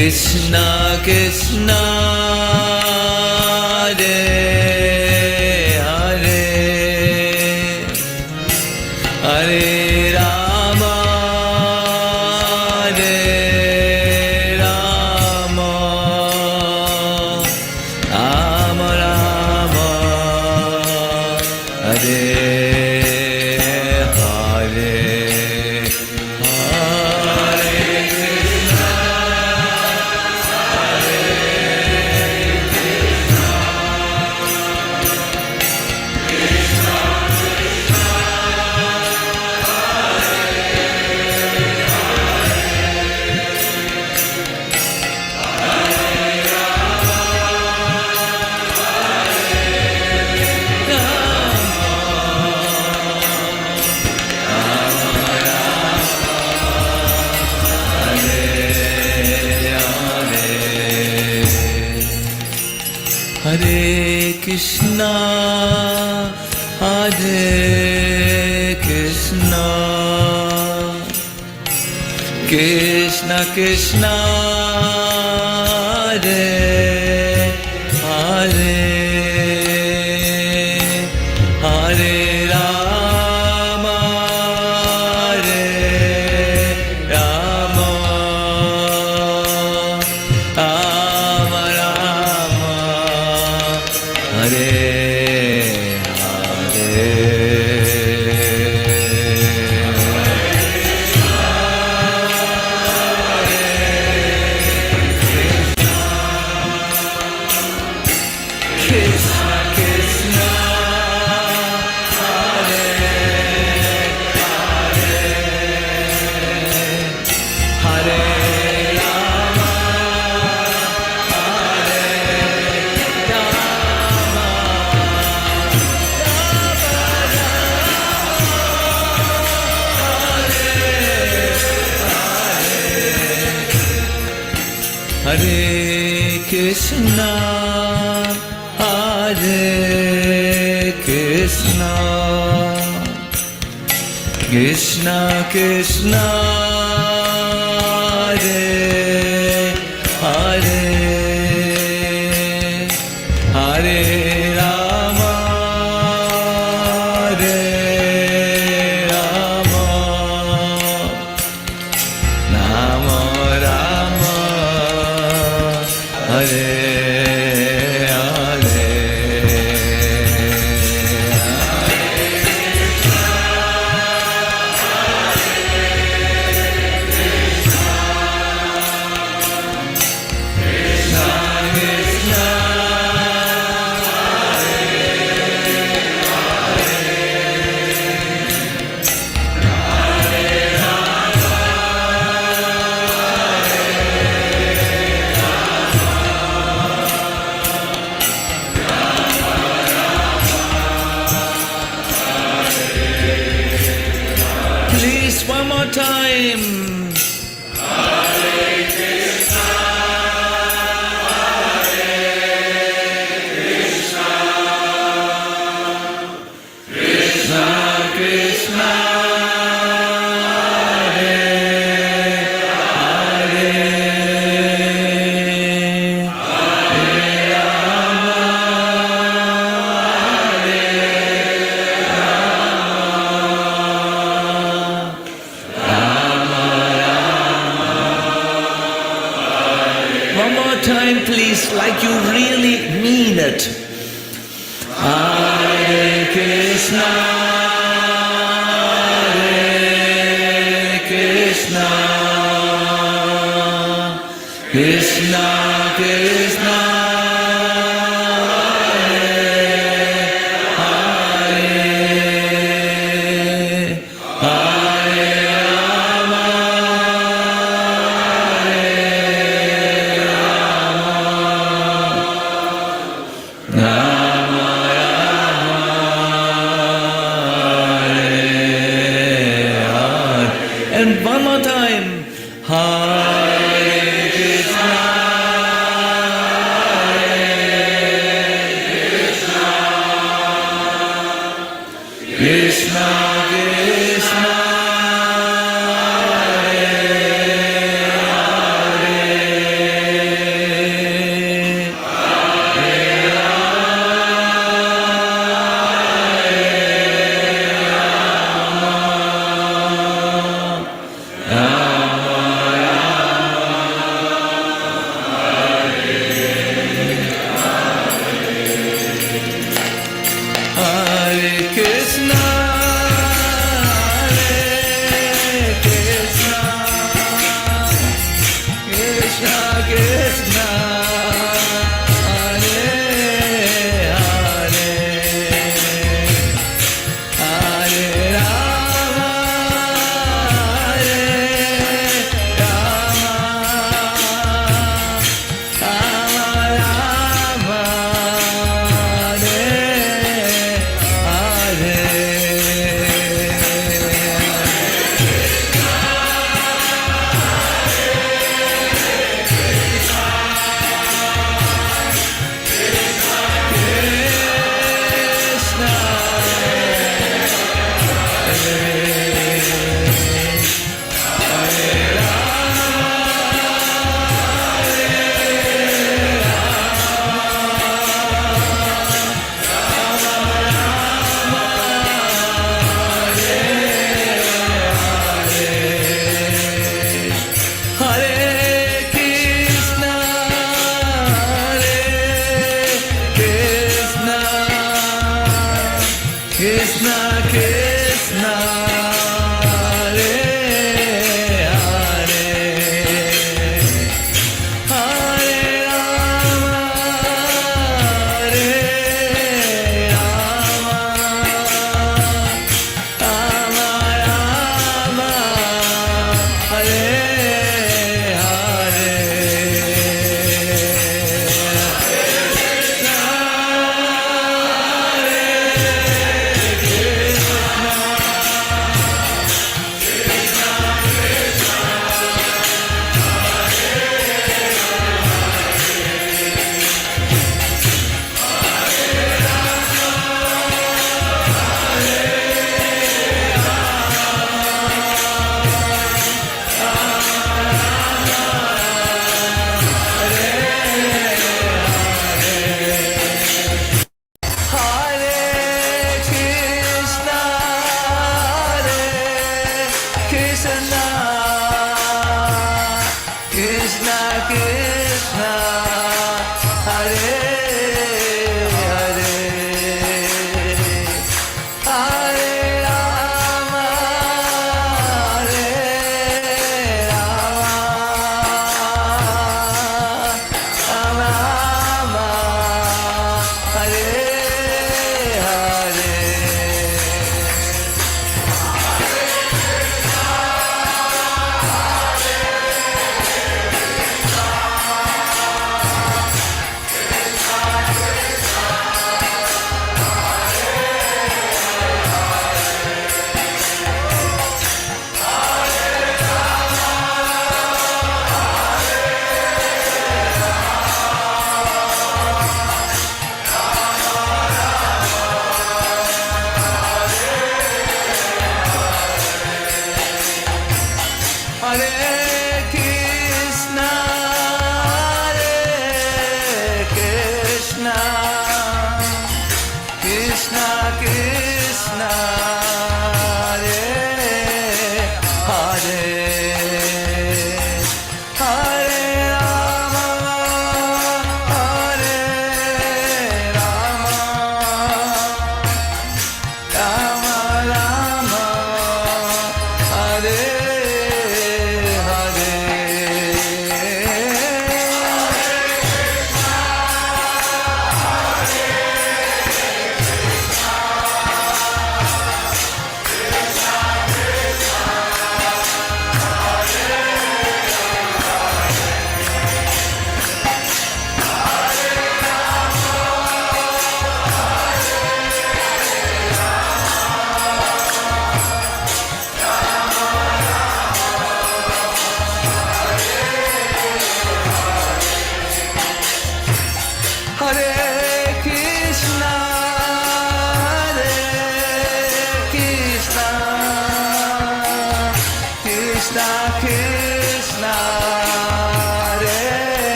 Krishna Krishna Hare Hare Hare Rama Hare Rama Rama Rama Hare Hare Krishna, Hare Krishna, Krishna Krishna, Hare Hare, Hare Rama, Hare Rama, Rama Rama, Hare Hare Krishna, Hare Krishna, Krishna Krishna, Hare Hare, Hare Rama, Hare Rama, Rama Rama, Hare Hare, please, one more time. Hare Krishna, Krishna Krishna, Hare Hare, Hare Rama, Hare one more time, please, like you really mean it. Hare Krishna, Hare Krishna, Krishna Krishna, Hare Hare, Hare Rama, Rama Rama, Hare Hare. And one more time. Hare Krishna, Krishna Krishna, Hare Hare,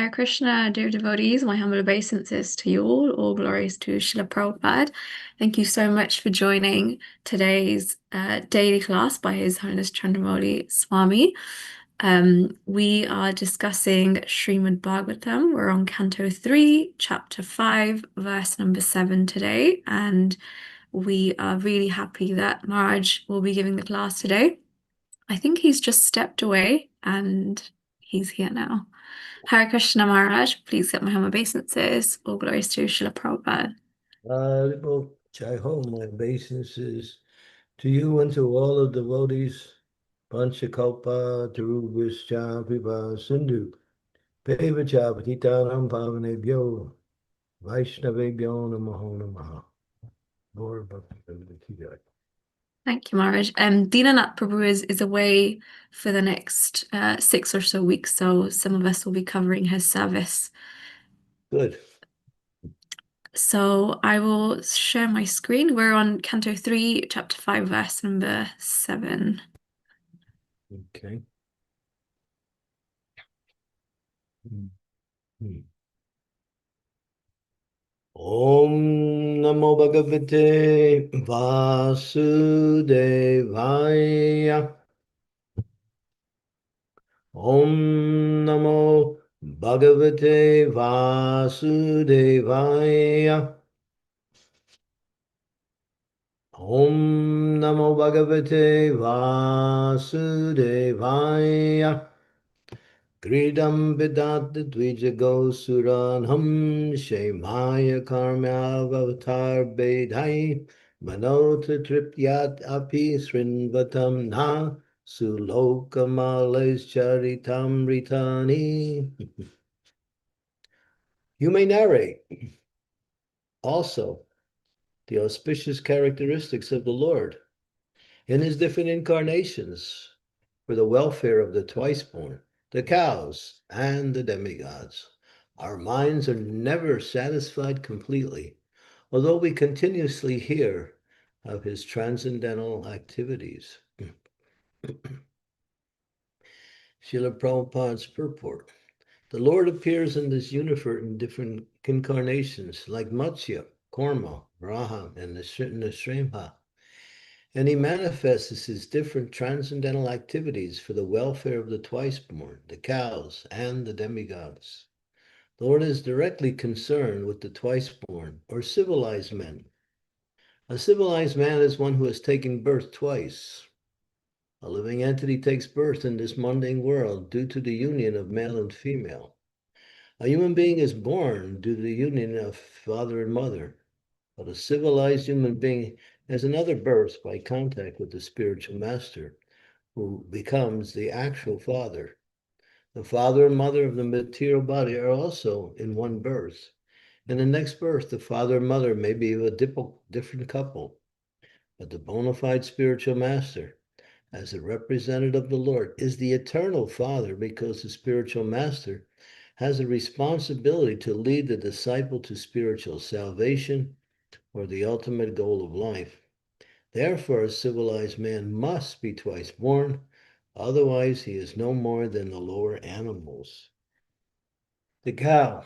Hare Krishna, dear devotees, my humble obeisances to you all glories to Srila Prabhupada. Thank you so much for joining today's daily class by His Holiness Candramauli Swami. We are discussing Srimad Bhagavatam. We're on Canto 3, Chapter 5, verse number 7 today, and we are really happy that Maharaj will be giving the class today. I think he's just stepped away and he's here now. Hare Krishna Maharaj, please get my humble obeisances. All glories to Srila Prabhupada. Well, Jai Ho, my obeisances to you and to all of the devotees, Panchakalpa, Tarubhishcha, Pipa, Sindhu, Pevacha, Patitanam, Pavanebhyo, Vaishnavebhyo, Namaho Namaha. Lord, Thank you, Maharaj. Dinanath Prabhu is away for the next 6 or so weeks, so some of us will be covering his service. Good. So I will share my screen. We're on Canto 3, Chapter 5, verse number 7. Okay. Om Namo Bhagavate Vasudevaya. Om Namo Bhagavate Vasudevaya. Om Namo Bhagavate Vasudevaya. Gridam Vidat Dvijago Suranham Shemaya Karma Avatar Bedhai Manota Tripyat Api Srinvatam Na Sulokamales Charitam Ritani. You may narrate also the auspicious characteristics of the Lord in his different incarnations for the welfare of the twice-born, the cows, and the demigods. Our minds are never satisfied completely, although we continuously hear of his transcendental activities. Srila Prabhupada's purport. The Lord appears in this universe in different incarnations, like Matsya, Korma, Varaha, and Nrsimha. And he manifests his different transcendental activities for the welfare of the twice-born, the cows, and the demigods. The Lord is directly concerned with the twice-born, or civilized men. A civilized man is one who has taken birth twice. A living entity takes birth in this mundane world due to the union of male and female. A human being is born due to the union of father and mother. But a civilized human being has another birth by contact with the spiritual master, who becomes the actual father. The father and mother of the material body are also in one birth. In the next birth, the father and mother may be of a different couple, but the bona fide spiritual master, as a representative of the Lord, is the eternal father, because the spiritual master has a responsibility to lead the disciple to spiritual salvation, or the ultimate goal of life. Therefore, a civilized man must be twice born, otherwise he is no more than the lower animals. The cow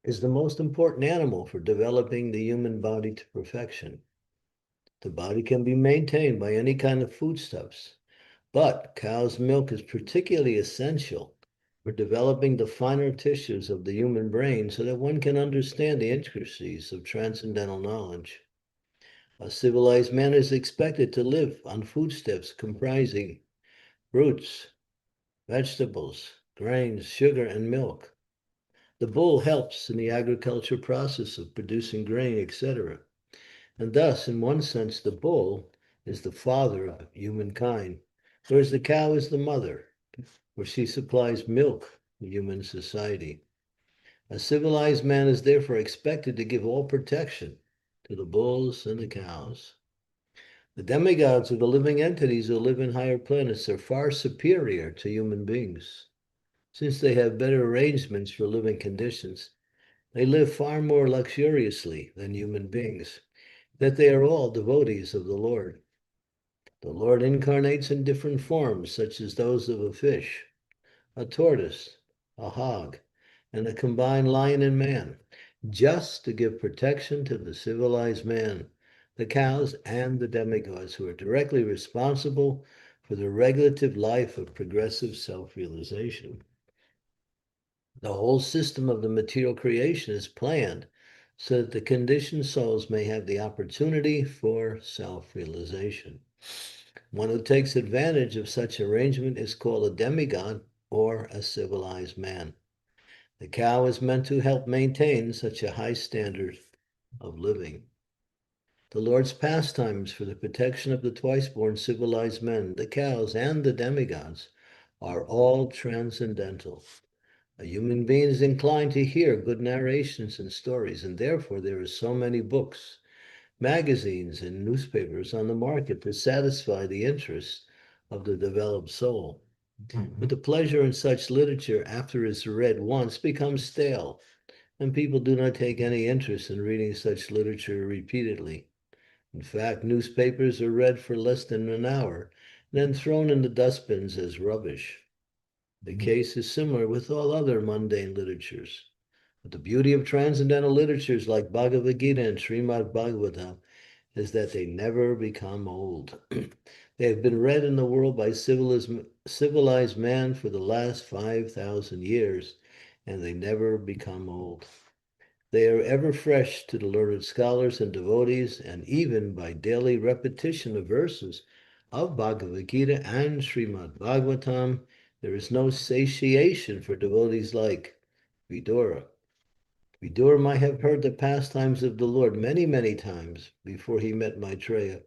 is the most important animal for developing the human body to perfection. The body can be maintained by any kind of foodstuffs, but cow's milk is particularly essential for developing the finer tissues of the human brain so that one can understand the intricacies of transcendental knowledge. A civilized man is expected to live on foodstuffs comprising fruits, vegetables, grains, sugar, and milk. The bull helps in the agriculture process of producing grain, etc. And thus, in one sense, the bull is the father of humankind, whereas the cow is the mother, where she supplies milk to human society. A civilized man is therefore expected to give all protection to the bulls and the cows. The demigods, or the living entities who live in higher planets, are far superior to human beings. Since they have better arrangements for living conditions, they live far more luxuriously than human beings, that they are all devotees of the Lord. The Lord incarnates in different forms, such as those of a fish, a tortoise, a hog, and a combined lion and man, just to give protection to the civilized man, the cows, and the demigods who are directly responsible for the regulative life of progressive self-realization. The whole system of the material creation is planned so that the conditioned souls may have the opportunity for self-realization. One who takes advantage of such arrangement is called a demigod or a civilized man. The cow is meant to help maintain such a high standard of living. The Lord's pastimes for the protection of the twice-born civilized men, the cows, and the demigods are all transcendental. A human being is inclined to hear good narrations and stories, and therefore there are so many books, magazines, and newspapers on the market to satisfy the interests of the developed soul. But the pleasure in such literature, after it's read once, becomes stale, and people do not take any interest in reading such literature repeatedly. In fact, newspapers are read for less than an hour, then thrown in the dustbins as rubbish. The case is similar with all other mundane literatures. But the beauty of transcendental literatures like Bhagavad Gita and Srimad Bhagavatam is that they never become old. They have been read in the world by civilized man for the last 5,000 years, and they never become old. They are ever fresh to the learned scholars and devotees, and even by daily repetition of verses of Bhagavad Gita and Srimad Bhagavatam, there is no satiation for devotees like Vidura. Vidura might have heard the pastimes of the Lord many, many times before he met Maitreya,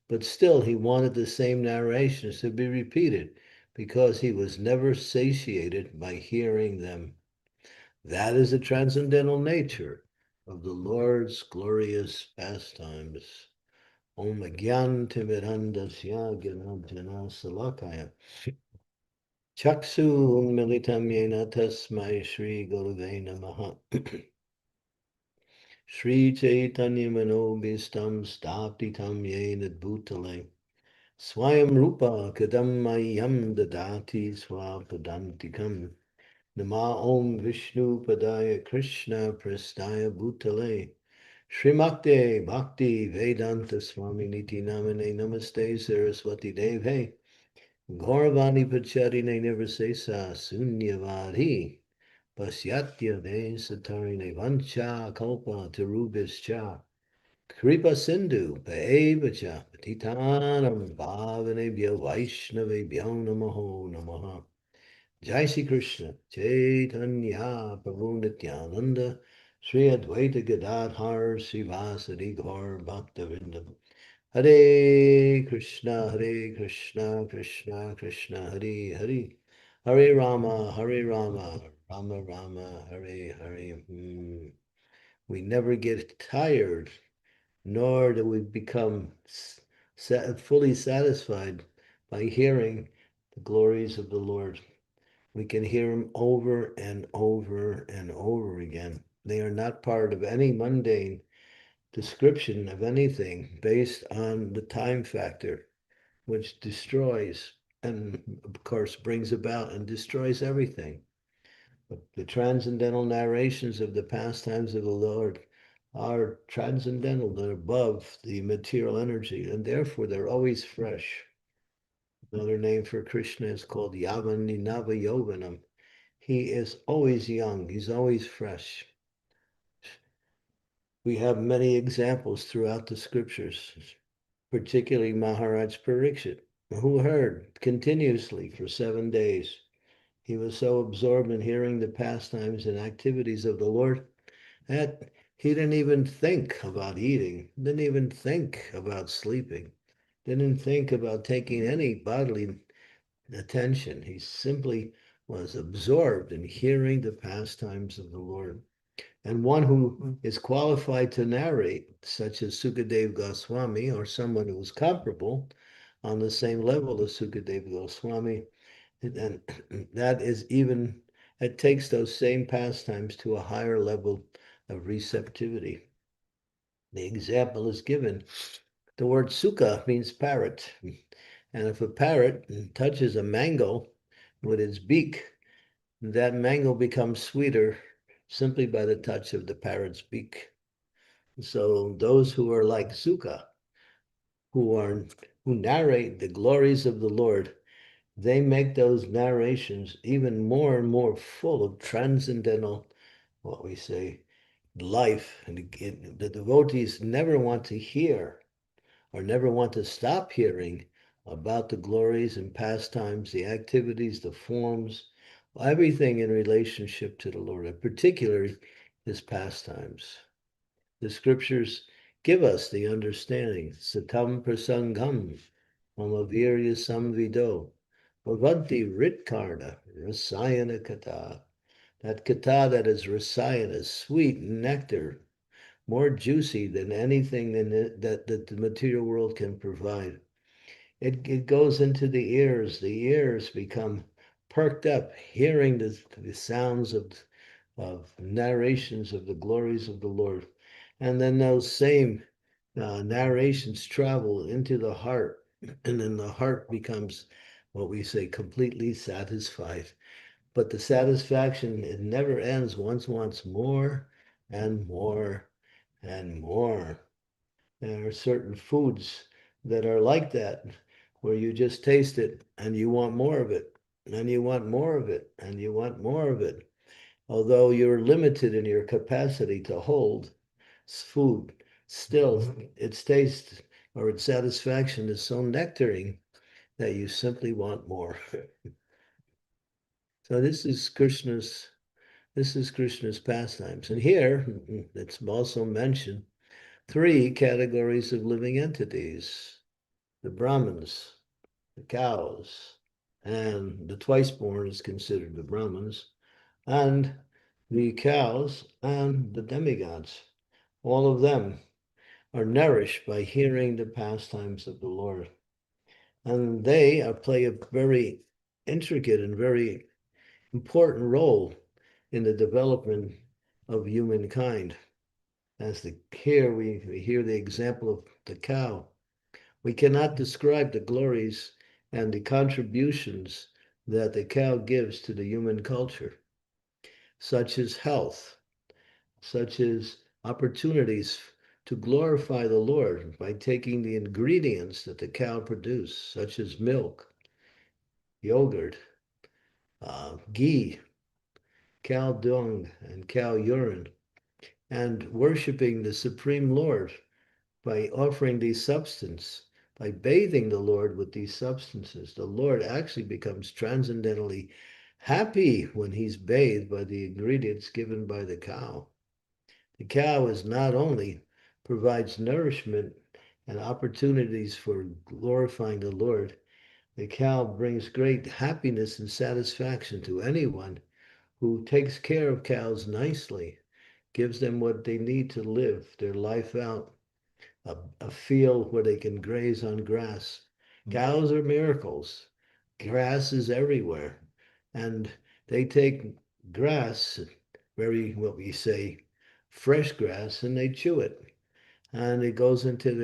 but still he wanted the same narrations to be repeated because he was never satiated by hearing them. That is the transcendental nature of the Lord's glorious pastimes. Om Agyan Timirandasya Gyananjana Salakaya Chaksu Militam Yena Tasmai Shri Gurave Namaha Shri Chaitanya Manobhistam Stapitam Yena Bhutale Swayam Rupa Kadam Mayam Dadati Swapadantikam Nama Om Vishnu Padaya Krishna Prastaya Bhutale Srimakte Bhakti Vedanta Swami Niti Namane Namaste Saraswati Deve Gauravani Pacharine Nirvasesa Sunyavadhi Pasyatya De Satarine Vancha Kalpa Tarubhischa Kripa Sindhu Paevacha Patitanam Bhavanebhyo Vaishnavebhyo Namaho Namaha Jai Shri Krishna, Chaitanya, Prabhu Nityananda, Sri Advaita Gadadhar, Srivasadi Gaur Bhaktavinda. Hare Krishna, Krishna Krishna, Hare Hare. Hare Rama, Rama Rama, Hare Hare. We never get tired, nor do we become fully satisfied by hearing the glories of the Lord. We can hear them over and over and over again. They are not part of any mundane description of anything based on the time factor, which destroys and, of course, brings about and destroys everything. But the transcendental narrations of the pastimes of the Lord are transcendental. They're above the material energy, and therefore they're always fresh. Another name for Krishna is called Yavanninava Yovanam. He is always young. He's always fresh. We have many examples throughout the scriptures, particularly Maharaj Parikshit, who heard continuously for 7 days. He was so absorbed in hearing the pastimes and activities of the Lord that he didn't even think about eating, didn't even think about sleeping, didn't think about taking any bodily attention. He simply was absorbed in hearing the pastimes of the Lord. And one who is qualified to narrate, such as Sukadev Goswami, or someone who is comparable on the same level as Sukadev Goswami, and that is even, it takes those same pastimes to a higher level of receptivity. The example is given. The word sukha means parrot. And if a parrot touches a mango with its beak, that mango becomes sweeter simply by the touch of the parrot's beak. So those who are like Sukha, who narrate the glories of the Lord, they make those narrations even more and more full of transcendental, what we say, life. And the devotees never want to hear or never want to stop hearing about the glories and pastimes, the activities, the forms, everything in relationship to the Lord, and particularly his pastimes. The scriptures give us the understanding. Satam prasangam mamavirya samvido bhavanti ritkarna rasayana kata. That kata that is rasayana, sweet nectar, more juicy than anything that the material world can provide. It goes into the ears. The ears become perked up, hearing the sounds of narrations of the glories of the Lord. And then those same narrations travel into the heart, and then the heart becomes what we say completely satisfied. But the satisfaction, it never ends. One wants more and more and more. There are certain foods that are like that, where you just taste it and you want more of it, and you want more of it, and you want more of it. Although you're limited in your capacity to hold food, still its taste or its satisfaction is so nectaring that you simply want more. So this is Krishna's pastimes. And here it's also mentioned three categories of living entities: the Brahmins, the cows, and the twice-born is considered the Brahmins, and the cows and the demigods. All of them are nourished by hearing the pastimes of the Lord. And they play a very intricate and very important role in the development of humankind. Here we hear the example of the cow. We cannot describe the glories and the contributions that the cow gives to the human culture, such as health, such as opportunities to glorify the Lord by taking the ingredients that the cow produces, such as milk, yogurt, ghee, cow dung, and cow urine, and worshiping the Supreme Lord by offering these substances, by bathing the Lord with these substances. The Lord actually becomes transcendently happy when he's bathed by the ingredients given by the cow. The cow is not only provides nourishment and opportunities for glorifying the Lord, the cow brings great happiness and satisfaction to anyone who takes care of cows nicely, gives them what they need to live their life out, a field where they can graze on grass. Cows are miracles. Grass is everywhere. And they take grass, very, what we say, fresh grass, and they chew it. And it goes into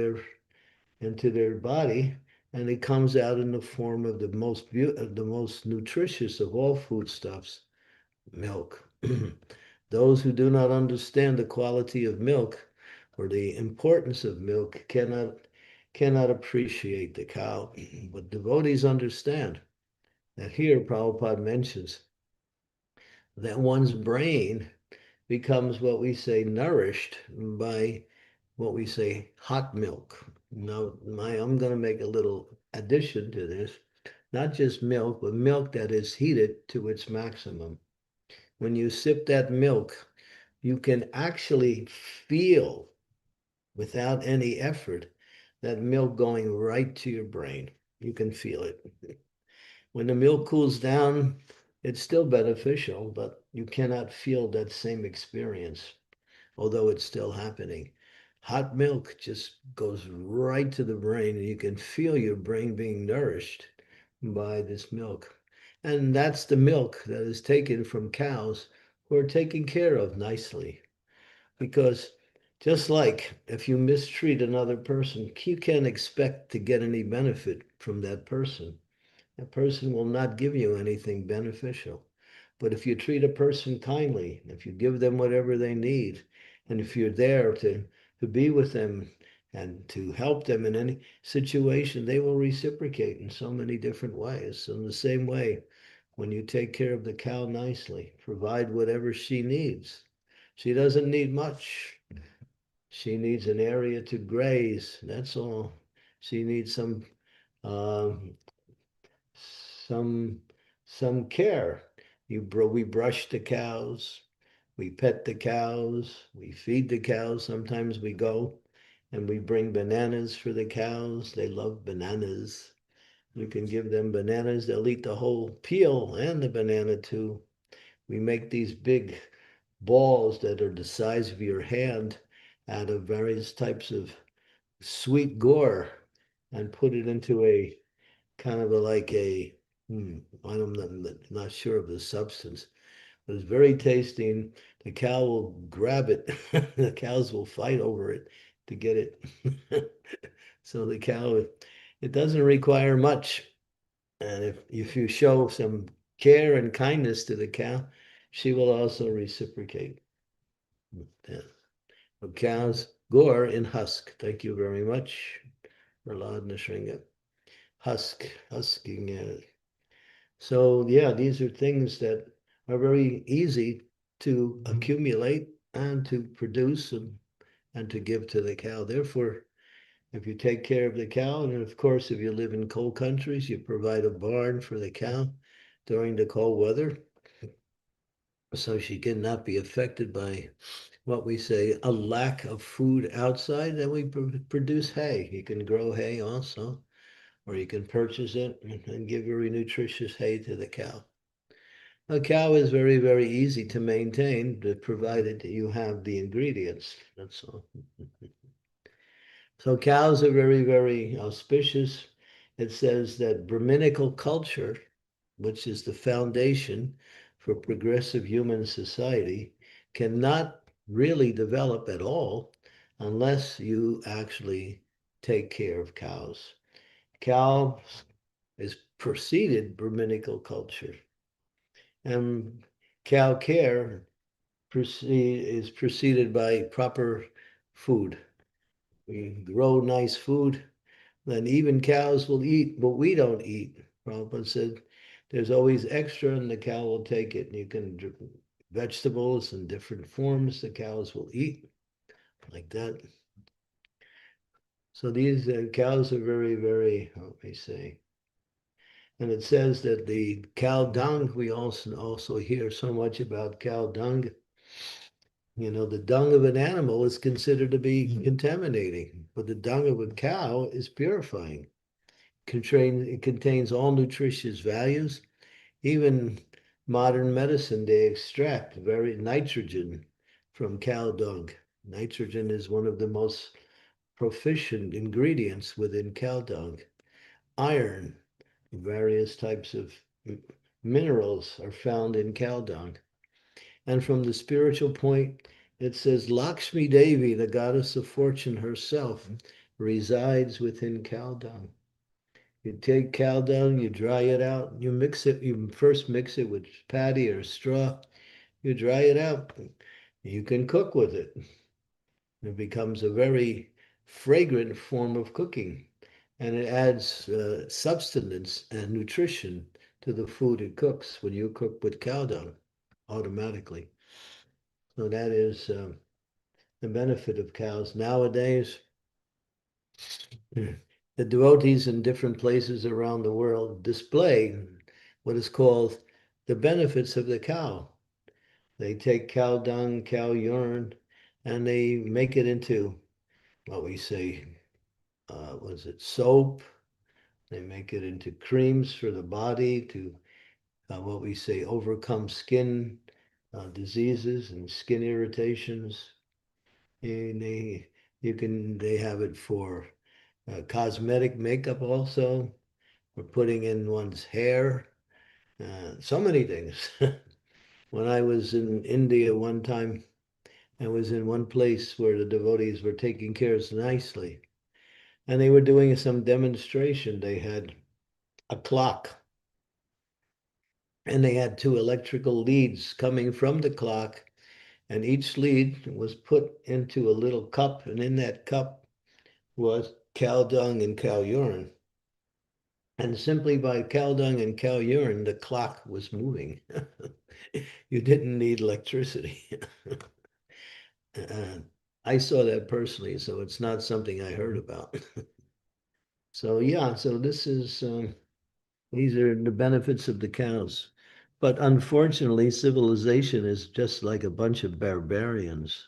their body, and it comes out in the form of the most nutritious of all foodstuffs, milk. Those who do not understand the quality of milk or the importance of milk cannot appreciate the cow. But devotees understand that here Prabhupada mentions that one's brain becomes what we say nourished by what we say hot milk. Now, I'm going to make a little addition to this. Not just milk, but milk that is heated to its maximum. When you sip that milk, you can actually feel, without any effort, that milk going right to your brain. You can feel it. When the milk cools down, it's still beneficial, but you cannot feel that same experience, although it's still happening. Hot milk just goes right to the brain, and you can feel your brain being nourished by this milk. And that's the milk that is taken from cows who are taken care of nicely. Because just like if you mistreat another person, you can't expect to get any benefit from that person. That person will not give you anything beneficial. But if you treat a person kindly, if you give them whatever they need, and if you're there to be with them and to help them in any situation, they will reciprocate in so many different ways. So in the same way, when you take care of the cow nicely, provide whatever she needs. She doesn't need much. She needs an area to graze. That's all. She needs um, some some care. We brush the cows, we pet the cows, we feed the cows. Sometimes we go and we bring bananas for the cows. They love bananas. We can give them bananas. They'll eat the whole peel and the banana too. We make these big balls that are the size of your hand out of various types of sweet gore and put it into a kind of like a, I'm not sure of the substance, but it's very tasty. And the cow will grab it. The cows will fight over it to get it. So the cow, it doesn't require much. And if you show some care and kindness to the cow, she will also reciprocate. Yeah. So cows, gore in husk. Thank you very much, Prahlad Nishringa. Husking. So yeah, these are things that are very easy to accumulate and to produce and to give to the cow. Therefore, if you take care of the cow, and of course, if you live in cold countries, you provide a barn for the cow during the cold weather, so she cannot be affected by what we say a lack of food outside. Then we produce hay. You can grow hay also, or you can purchase it and give very nutritious hay to the cow. A cow is very, very easy to maintain, provided you have the ingredients. That's all. So cows are very, very auspicious. It says that Brahminical culture, which is the foundation for progressive human society, cannot really develop at all unless you actually take care of cows. Cows is preceded Brahminical culture. And cow care is preceded by proper food. We grow nice food, then even cows will eat what we don't eat. Prabhupada said there's always extra and the cow will take it. And you can vegetables in different forms the cows will eat like that. So these cows are very, very, how may I say, and it says that the cow dung, we also hear so much about cow dung. You know, the dung of an animal is considered to be contaminating, but the dung of a cow is purifying. It contains all nutritious values. Even modern medicine, they extract very nitrogen from cow dung. Nitrogen is one of the most proficient ingredients within cow dung. Iron, various types of minerals are found in cow dung. And from the spiritual point, it says Lakshmi Devi, the goddess of fortune herself, resides within cow dung. You take cow dung, you dry it out, you mix it, you first mix it with paddy or straw, you dry it out, you can cook with it. It becomes a very fragrant form of cooking, and it adds substance and nutrition to the food it cooks when you cook with cow dung automatically. So that is the benefit of cows. Nowadays, the devotees in different places around the world display what is called the benefits of the cow. They take cow dung, cow urine, and they make it into what we say, was it soap? They make it into creams for the body to what we say overcome skin diseases and skin irritations. And they have it for cosmetic makeup also, for putting in one's hair, so many things. When I was in India one time, I was in one place where the devotees were taking care of us nicely, and they were doing some demonstration. They had a clock, And they had two electrical leads coming from the clock, and each lead was put into a little cup, and in that cup was cow dung and cow urine. And simply by cow dung and cow urine, the clock was moving. You didn't need electricity. I saw that personally, so it's not something I heard about. So yeah, so this is these are the benefits of the cows. But unfortunately, civilization is just like a bunch of barbarians.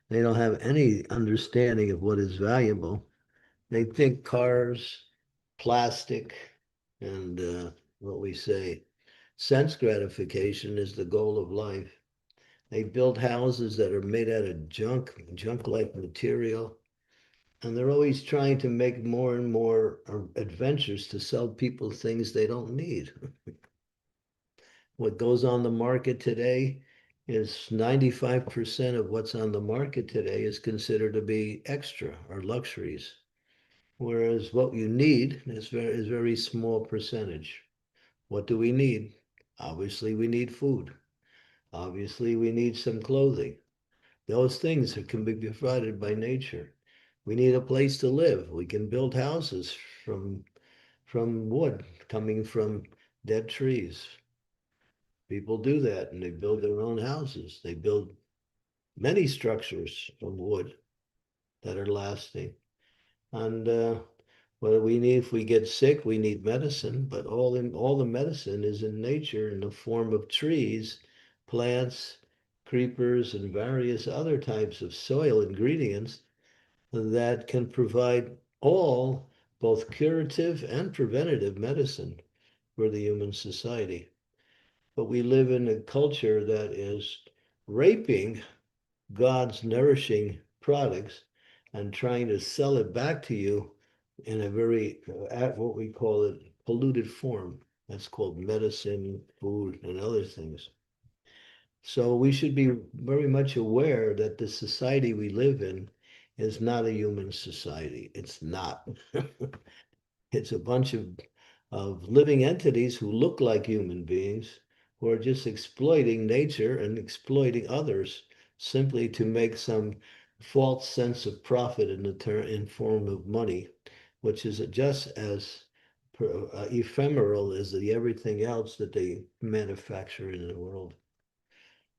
They don't have any understanding of what is valuable. They think cars, plastic, and what we say, sense gratification is the goal of life. They build houses that are made out of junk-like material, and they're always trying to make more and more adventures to sell people things they don't need. What goes on the market today is 95% of what's on the market today is considered to be extra or luxuries, whereas what you need is very small percentage. What do we need? Obviously, we need food. Obviously, we need some clothing. Those things can be provided by nature. We need a place to live. We can build houses from wood coming from dead trees. People do that and they build their own houses. They build many structures from wood that are lasting. And what do we need? If we get sick, we need medicine, but all the medicine is in nature in the form of trees, plants, creepers, and various other types of soil ingredients that can provide all both curative and preventative medicine for the human society. But we live in a culture that is raping God's nourishing products and trying to sell it back to you in a very, what we call it, polluted form. That's called medicine, food, and other things. So we should be very much aware that the society we live in is not a human society. It's not. It's a bunch of living entities who look like human beings who are just exploiting nature and exploiting others simply to make some false sense of profit in form of money, which is just as ephemeral as everything else that they manufacture in the world.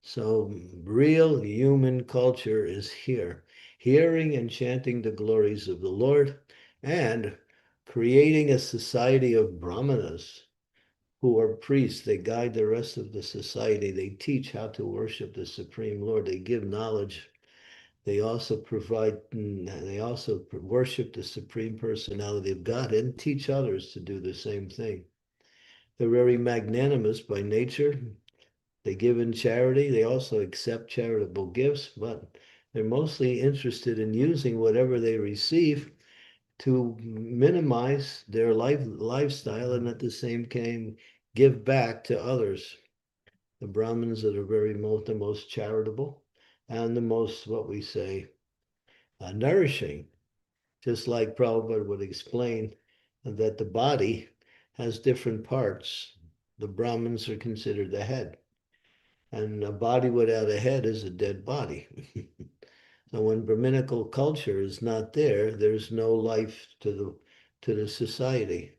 So real human culture is here, hearing and chanting the glories of the Lord and creating a society of brahmanas who are priests. They guide the rest of the society. They teach how to worship the Supreme Lord. They give knowledge. They also worship the Supreme Personality of God and teach others to do the same thing. They're very magnanimous by nature. They give in charity. They also accept charitable gifts, but they're mostly interested in using whatever they receive to minimize their lifestyle and at the same time give back to others. The Brahmins are the most charitable and the most, what we say, nourishing. Just like Prabhupada would explain that the body has different parts. The Brahmins are considered the head. And a body without a head is a dead body. So when Brahminical culture is not there, there's no life to the society.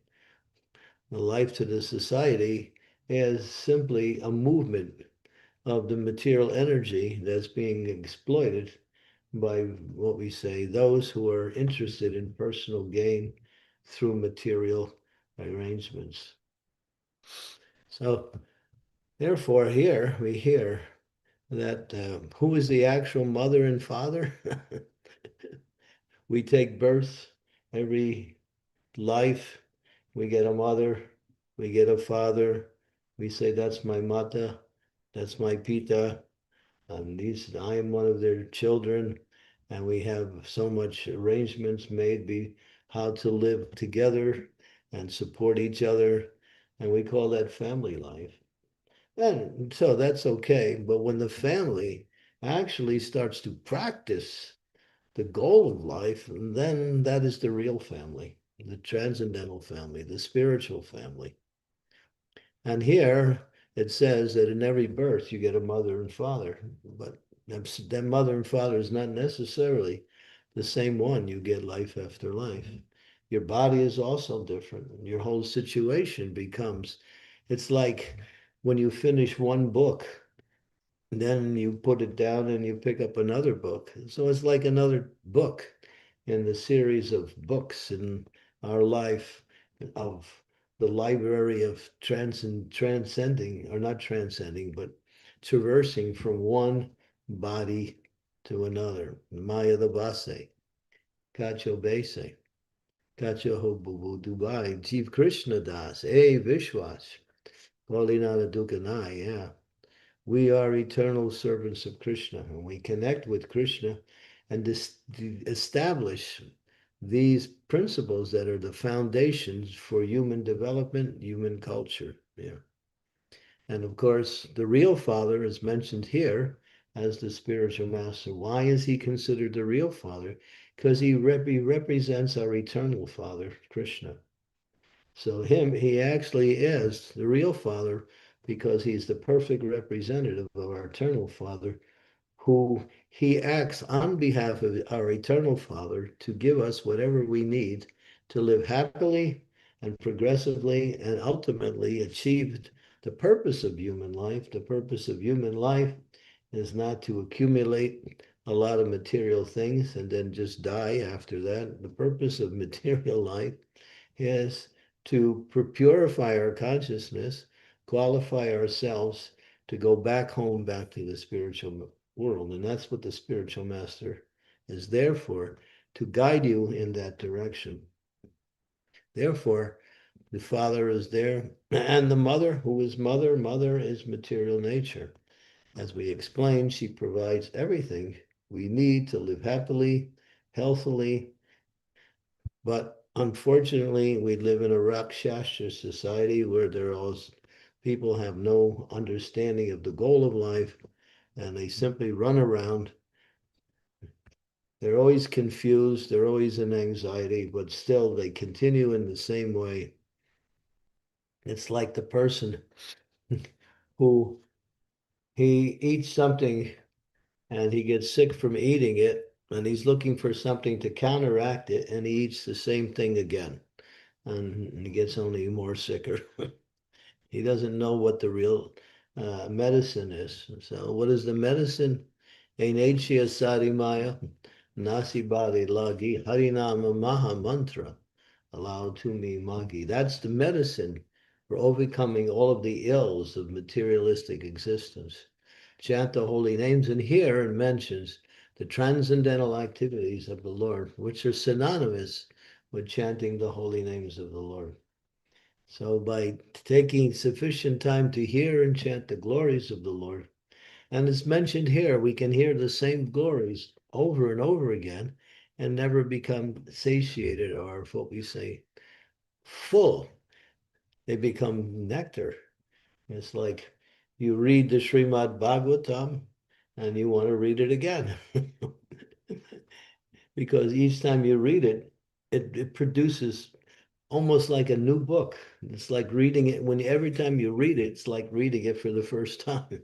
The life to the society is simply a movement of the material energy that's being exploited by what we say, those who are interested in personal gain through material arrangements. So therefore, here we hear that who is the actual mother and father? We take birth every life. We get a mother, we get a father. We say, that's my mata, that's my pita. I am one of their children. And we have so much arrangements made how to live together and support each other. And we call that family life. And so that's okay. But when the family actually starts to practice the goal of life, then that is the real family, the transcendental family, the spiritual family. And here it says that in every birth you get a mother and father, but that mother and father is not necessarily the same one you get life after life. Your body is also different. Your whole situation becomes, it's like when you finish one book, then you put it down and you pick up another book. So it's like another book in the series of books in our life of the library of transcending, or not transcending, but traversing from one body to another. Maya the Base, Kacho Bese, Kacho Hobubu Dubai, Jeev Krishna Das, Vishwas, Holinala Dukanai, yeah. We are eternal servants of Krishna, and we connect with Krishna and establish these principles that are the foundations for human development, human culture. Yeah. And of course, the real Father is mentioned here as the spiritual master. Why is he considered the real Father? Because he represents our eternal Father, Krishna. So he actually is the real Father because he's the perfect representative of our eternal Father, who he acts on behalf of our eternal Father to give us whatever we need to live happily and progressively and ultimately achieve the purpose of human life. The purpose of human life is not to accumulate a lot of material things and then just die after that. The purpose of material life is to purify our consciousness, qualify ourselves to go back home, back to the spiritual world. And that's what the spiritual master is there for, to guide you in that direction. Therefore, the father is there, and the mother, who is mother, mother is material nature. As we explained, she provides everything we need to live happily, healthily, but unfortunately, we live in a Rakshasa society where people have no understanding of the goal of life, and they simply run around. They're always confused, they're always in anxiety, but still they continue in the same way. It's like the person who he eats something and he gets sick from eating it, and he's looking for something to counteract it, and he eats the same thing again. And he gets only more sicker. He doesn't know what the real medicine is. So what is the medicine? Ainechya Sarimaya, Nasi Badi Lagi, Harinama Maha Mantra, allowed to me Magi. That's the medicine for overcoming all of the ills of materialistic existence. Chant the holy names, and here it mentions the transcendental activities of the Lord, which are synonymous with chanting the holy names of the Lord. So by taking sufficient time to hear and chant the glories of the Lord, and it's mentioned here, we can hear the same glories over and over again and never become satiated, or what we say, full. They become nectar. It's like you read the Srimad Bhagavatam and you want to read it again. Because each time you read it, it produces almost like a new book. It's like reading it every time you read it, it's like reading it for the first time.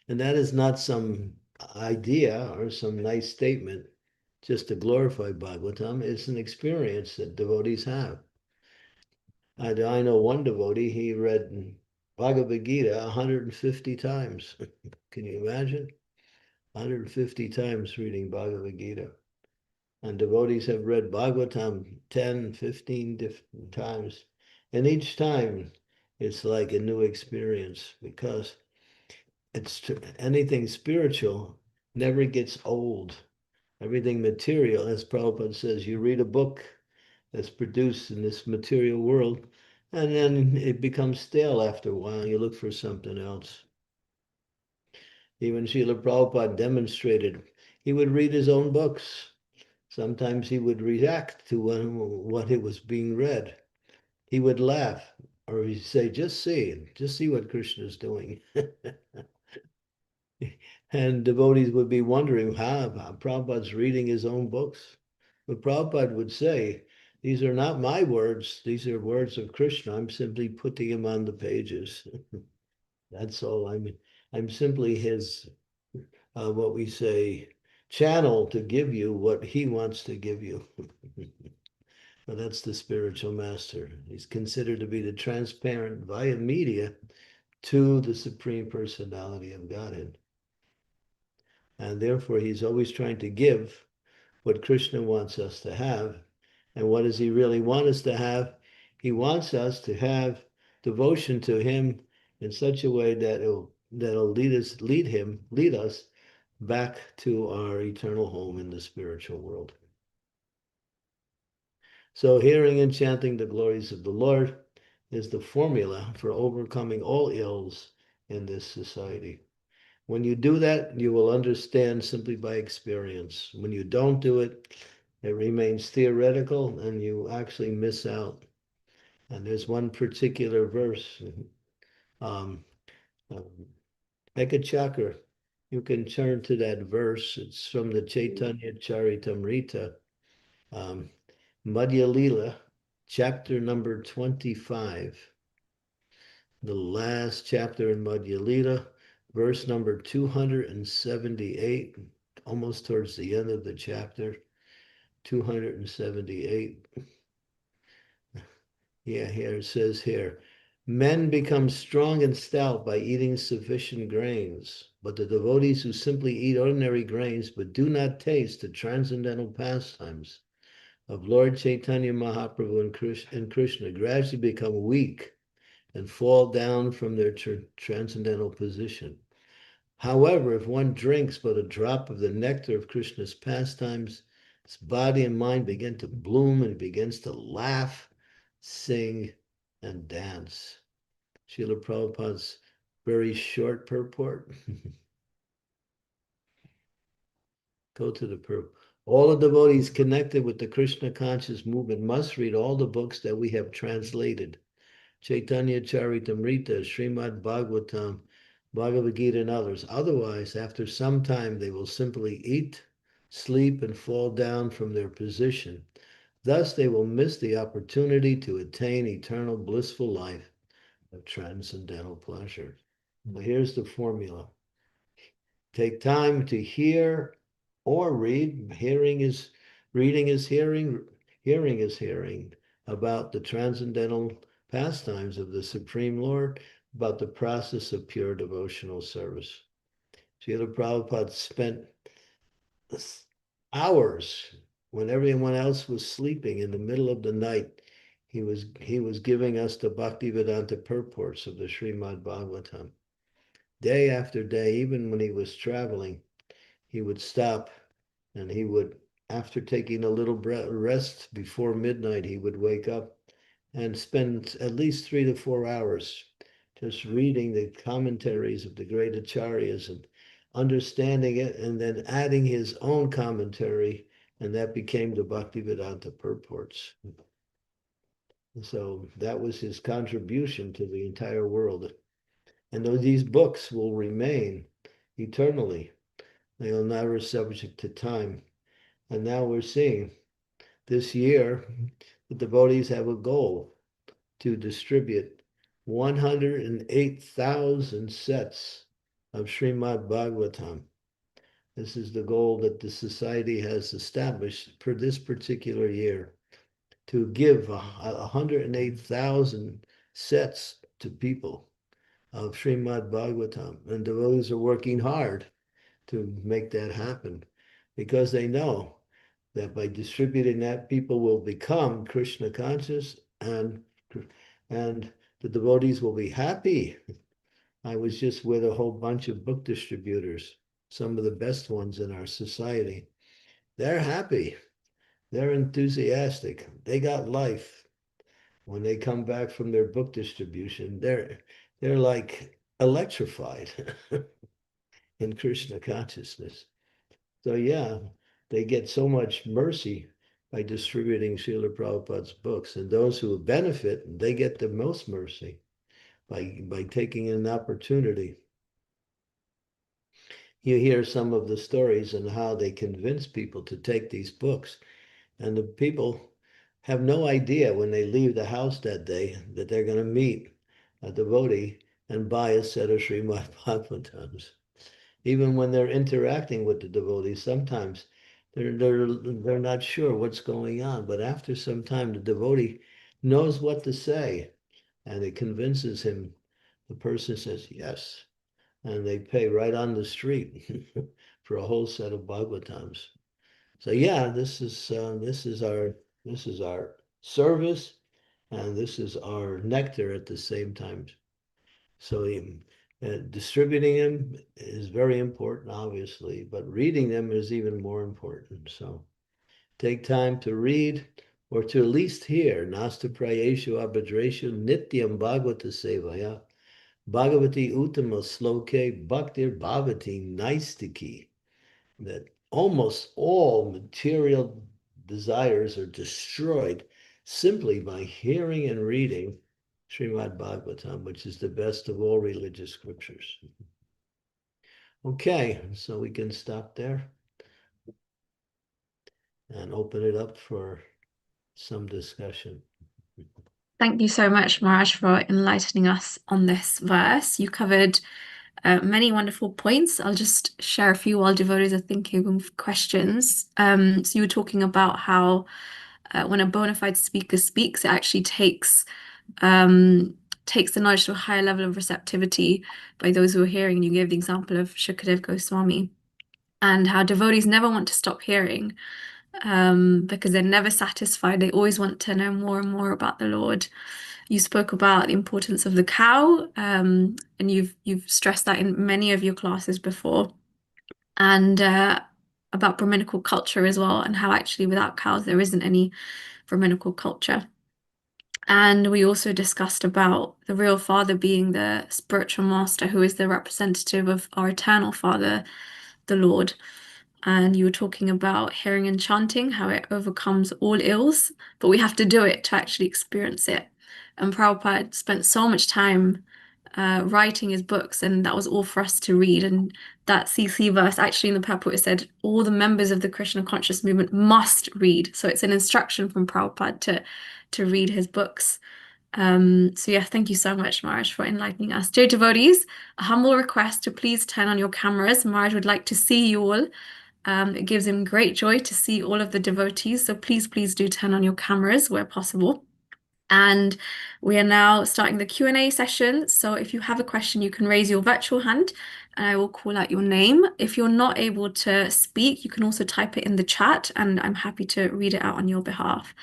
And that is not some idea or some nice statement just to glorify Bhagavatam. It's an experience that devotees have. I know one devotee, he read Bhagavad Gita 150 times. Can you imagine? 150 times reading Bhagavad Gita. And devotees have read Bhagavatam 10, 15 different times. And each time it's like a new experience, because anything spiritual never gets old. Everything material, as Prabhupada says, you read a book that's produced in this material world, and then it becomes stale after a while. You look for something else. Even Srila Prabhupada demonstrated, he would read his own books. Sometimes he would react to what it was being read. He would laugh, or he'd say, just see what Krishna is doing. And devotees would be wondering how Prabhupada's reading his own books. But Prabhupada would say, these are not my words, these are words of Krishna. I'm simply putting them on the pages. That's all. I'm simply his, what we say, channel to give you what he wants to give you. Well, that's the spiritual master. He's considered to be the transparent via media to the Supreme Personality of Godhead. And therefore, he's always trying to give what Krishna wants us to have. And what does he really want us to have? He wants us to have devotion to him in such a way that that'll lead us back to our eternal home in the spiritual world. So hearing and chanting the glories of the Lord is the formula for overcoming all ills in this society. When you do that, you will understand simply by experience. When you don't do it, it remains theoretical and you actually miss out. And there's one particular verse, um, Ekachakra. You can turn to that verse. It's from the Chaitanya Charitamrita, um, Madhya Lila, chapter number 25. The last chapter in Madhya Lila, verse number 278, almost towards the end of the chapter, 278. Yeah, here it says here, men become strong and stout by eating sufficient grains, but the devotees who simply eat ordinary grains but do not taste the transcendental pastimes of Lord Chaitanya Mahaprabhu and Krishna gradually become weak and fall down from their transcendental position. However, if one drinks but a drop of the nectar of Krishna's pastimes, his body and mind begin to bloom and begins to laugh, sing, and dance. Srila Prabhupada's very short purport. Go to the purport. All the devotees connected with the Krishna conscious movement must read all the books that we have translated. Chaitanya Charitamrita, Srimad Bhagavatam, Bhagavad Gita, and others. Otherwise, after some time, they will simply eat, sleep, and fall down from their position. Thus, they will miss the opportunity to attain eternal blissful life of transcendental pleasure. But here's the formula. Take time to hear or read. Reading is hearing is hearing about the transcendental pastimes of the Supreme Lord, about the process of pure devotional service. Srila Prabhupada spent hours when everyone else was sleeping in the middle of the night. He was giving us the Bhaktivedanta purports of the Srimad Bhagavatam. Day after day, even when he was traveling, he would stop and he would, after taking a little rest before midnight, he would wake up and spend at least 3 to 4 hours just reading the commentaries of the great acharyas and understanding it, and then adding his own commentary, and that became the Bhaktivedanta purports. So that was his contribution to the entire world. And these books will remain eternally. They are never subject to time. And now we're seeing this year, the devotees have a goal to distribute 108,000 sets of Srimad Bhagavatam. This is the goal that the society has established for this particular year, to give 108,000 sets to people of Srimad Bhagavatam. And devotees are working hard to make that happen because they know that by distributing that, people will become Krishna conscious and the devotees will be happy. I was just with a whole bunch of book distributors, some of the best ones in our society. They're happy. They're enthusiastic. They got life. When they come back from their book distribution, they're like electrified in Krishna consciousness. So yeah, they get so much mercy by distributing Srila Prabhupada's books. And those who benefit, they get the most mercy by taking an opportunity. You hear some of the stories and how they convince people to take these books. And the people have no idea when they leave the house that day that they're going to meet a devotee and buy a set of Srimad Bhagavatams. Even when they're interacting with the devotees, sometimes they're not sure what's going on. But after some time, the devotee knows what to say, and it convinces him. The person says yes, and they pay right on the street for a whole set of Bhagavatams. So yeah, this is our service, and this is our nectar at the same time. So distributing them is very important, obviously, but reading them is even more important. So take time to read, or to at least hear Nasta Prayeshu Abhadreshu Nityam Bhagavata Sevaya Bhagavati Uttama Sloke Bhaktir Bhavati Naistiki, that almost all material desires are destroyed simply by hearing and reading Srimad Bhagavatam, which is the best of all religious scriptures. Okay, so we can stop there and open it up for some discussion. Thank you so much, Maharaj, for enlightening us on this verse. You covered many wonderful points. I'll just share a few while devotees are thinking of questions. So you were talking about how when a bona fide speaker speaks, it actually takes the knowledge to a higher level of receptivity by those who are hearing. You gave the example of Shukadev Goswami, and how devotees never want to stop hearing because they're never satisfied. They always want to know more and more about the Lord. You spoke about the importance of the cow, and you've stressed that in many of your classes before, and about Brahminical culture as well, and how actually without cows there isn't any Brahminical culture. And we also discussed about the real Father being the spiritual master, who is the representative of our eternal Father, the Lord. And you were talking about hearing and chanting, how it overcomes all ills, but we have to do it to actually experience it. And Prabhupada spent so much time writing his books, and that was all for us to read. And that CC verse, actually in the purport, it said all the members of the Krishna conscious movement must read. So it's an instruction from Prabhupada to read his books. So yeah, thank you so much, Maharaj, for enlightening us. Dear devotees, a humble request to please turn on your cameras. Maharaj would like to see you all. It gives him great joy to see all of the devotees. So please do turn on your cameras where possible. And we are now starting the Q&A session. So if you have a question, you can raise your virtual hand and I will call out your name. If you're not able to speak, you can also type it in the chat and I'm happy to read it out on your behalf.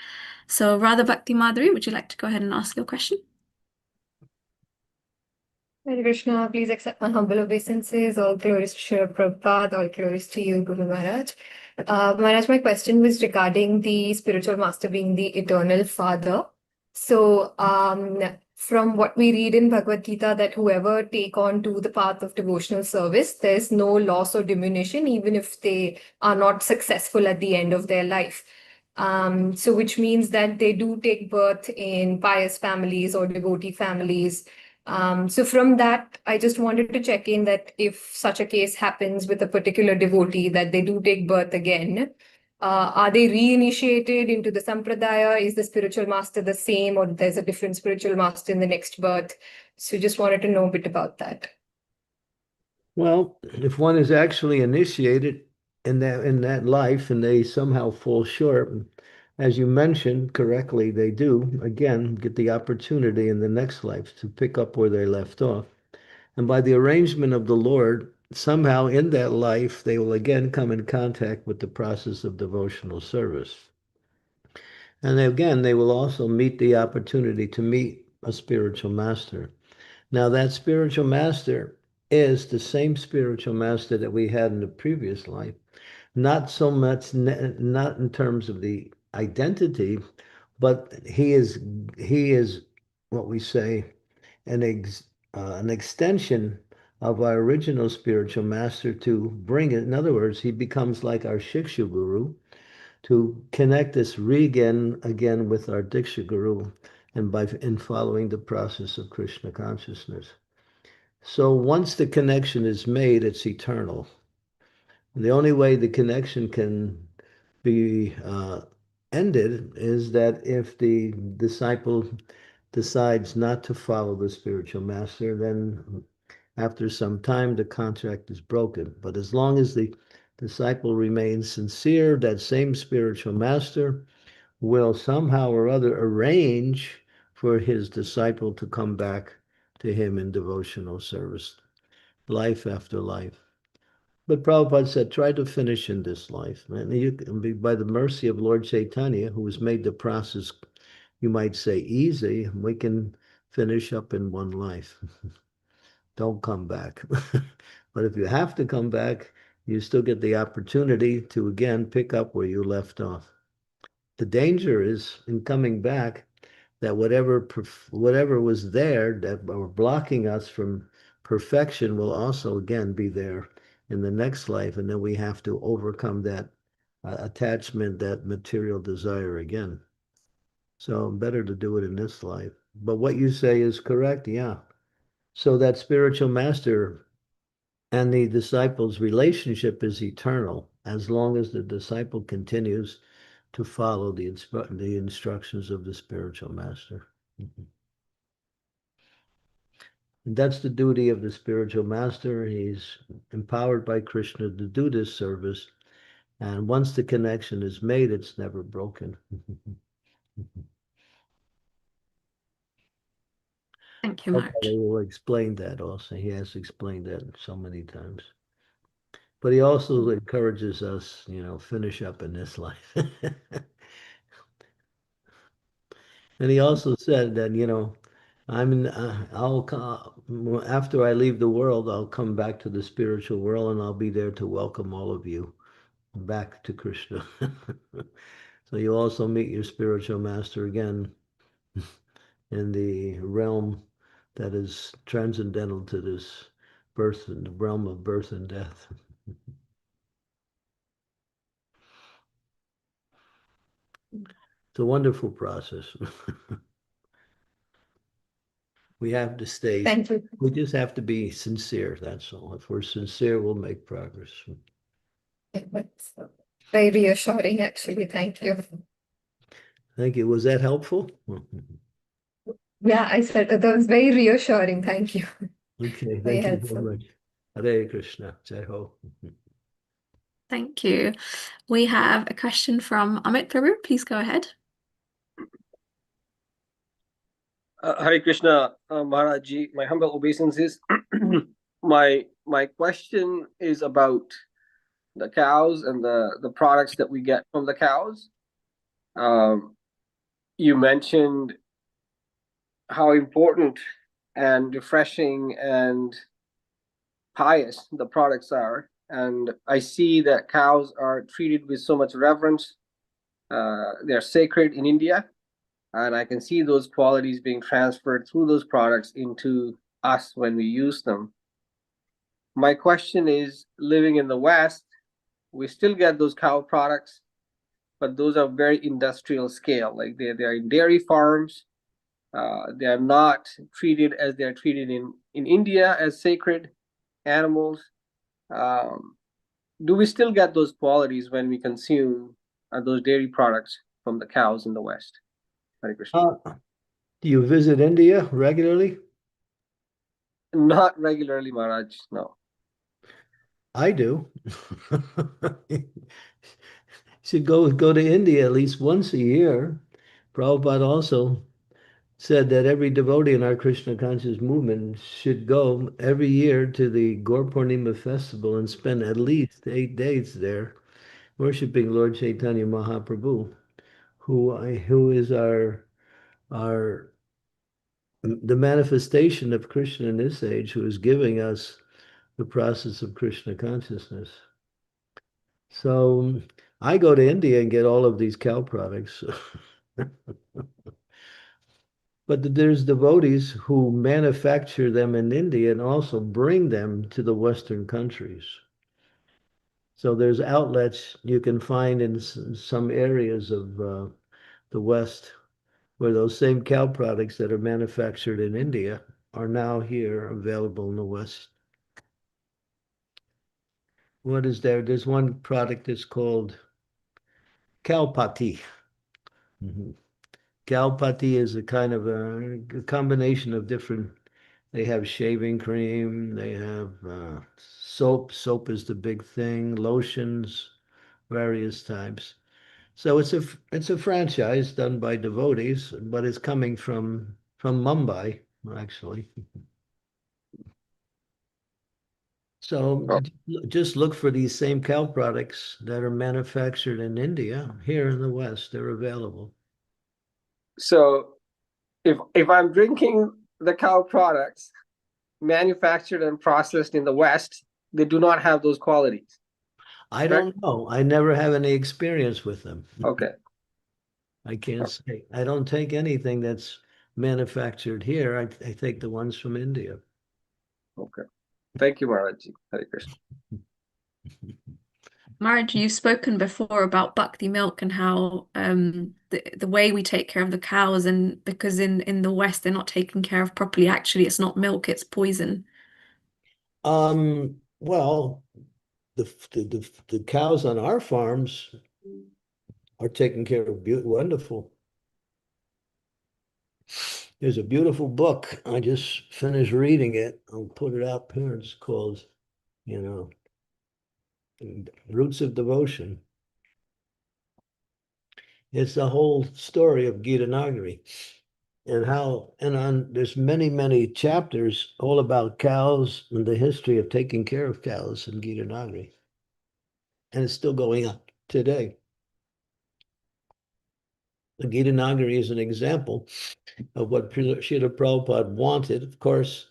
So Radha Bhakti Madhuri, would you like to go ahead and ask your question? Hare Krishna, please accept my humble obeisances. All glories to Srila Prabhupada, all glories to you, Guru Maharaj. Maharaj, my question was regarding the spiritual master being the eternal father. So, from what we read in Bhagavad Gita, that whoever take on to the path of devotional service, there's no loss or diminution, even if they are not successful at the end of their life. So which means that they do take birth in pious families or devotee families. So from that, I just wanted to check in that if such a case happens with a particular devotee, that they do take birth again, are they reinitiated into the sampradaya? Is the spiritual master the same, or there's a different spiritual master in the next birth? So just wanted to know a bit about that. Well, if one is actually initiated in that life and they somehow fall short, as you mentioned correctly, they do again get the opportunity in the next life to pick up where they left off. And by the arrangement of the Lord, somehow in that life, they will again come in contact with the process of devotional service. And again, they will also meet the opportunity to meet a spiritual master. Now, that spiritual master is the same spiritual master that we had in the previous life, not so much, not in terms of the identity, but he is what we say an extension of our original spiritual master to bring it. In other words, he becomes like our Shiksha Guru to connect us again with our Diksha Guru and in following the process of Krishna consciousness. So once the connection is made, it's eternal. The only way the connection can be ended is that if the disciple decides not to follow the spiritual master, then after some time, the contract is broken. But as long as the disciple remains sincere, that same spiritual master will somehow or other arrange for his disciple to come back to him in devotional service, life after life. But Prabhupada said, try to finish in this life. And you can be, by the mercy of Lord Chaitanya, who has made the process, you might say, easy, we can finish up in one life. Don't come back. But if you have to come back, you still get the opportunity to again pick up where you left off. The danger is in coming back that whatever was there that were blocking us from perfection will also again be there in the next life, and then we have to overcome that attachment, that material desire again. So better to do it in this life. But what you say is correct, yeah. So that spiritual master and the disciple's relationship is eternal as long as the disciple continues to follow the instructions of the spiritual master. And that's the duty of the spiritual master. He's empowered by Krishna to do this service. And once the connection is made, it's never broken. Thank you much. Okay, will explain that also. He has explained that so many times. But he also encourages us, finish up in this life. And he also said that, after I leave the world, I'll come back to the spiritual world and I'll be there to welcome all of you back to Krishna. So you also meet your spiritual master again in the realm that is transcendental to this birth, and the realm of birth and death. It's a wonderful process. We have to stay. Thank you. We just have to be sincere. That's all. If we're sincere, we'll make progress. It's very reassuring, actually. Thank you. Thank you. Was that helpful? Yeah, I said that was very reassuring. Thank you. Okay, Very thank you very helpful. much. Hare Krishna. Jai Ho. Thank you. We have a question from Amit Prabhu. Please go ahead. Hare Krishna, Maharaji. My humble obeisances. My question is about the cows and the products that we get from the cows. You mentioned how important and refreshing and pious the products are, and I see that cows are treated with so much reverence. They're sacred in India, and I can see those qualities being transferred through those products into us when we use them. My question is, living in the West, we still get those cow products, but those are very industrial scale. Like they're in dairy farms. They are not treated as they're treated in India as sacred animals. Do we still get those qualities when we consume those dairy products from the cows in the West? Hare Krishna. Do you visit India regularly? Not regularly, Maharaj, no. I do. Should go to India at least once a year. Prabhupada also said that every devotee in our Krishna conscious movement should go every year to the Gaur Purnima festival and spend at least 8 days there, worshiping Lord Chaitanya Mahaprabhu, who is the manifestation of Krishna in this age, who is giving us the process of Krishna consciousness. So I go to India and get all of these cow products. But there's devotees who manufacture them in India and also bring them to the Western countries. So there's outlets you can find in some areas of the West where those same cow products that are manufactured in India are now here available in the West. What is there? There's one product that's called cow patty. Kalpati is a kind of a combination of different. They have shaving cream. They have soap. Soap is the big thing. Lotions, various types. So it's a franchise done by devotees, but it's coming from Mumbai, actually. So Oh, just look for these same cow products that are manufactured in India here in the West. They're available. so if I'm drinking the cow products manufactured and processed in the West, they do not have those qualities. I Correct? don't know. I never have any experience with them. Okay. I can't say. I don't take anything that's manufactured here. I take the ones from India. Okay. Thank you, Maharaj. Hare Krishna. Marge, you've spoken before about Bhakti milk and how the way we take care of the cows, and because in the West they're not taken care of properly. Actually, it's not milk, it's poison. Well, the cows on our farms are taken care of wonderful. There's a beautiful book. I just finished reading it. I'll put it up here. It's called, you know, Roots of Devotion. It's the whole story of Gita Nagari and how, there's many chapters all about cows and the history of taking care of cows in Gita Nagari. And it's still going on today. The Gita Nagari is an example of what Srila Prabhupada wanted. Of course,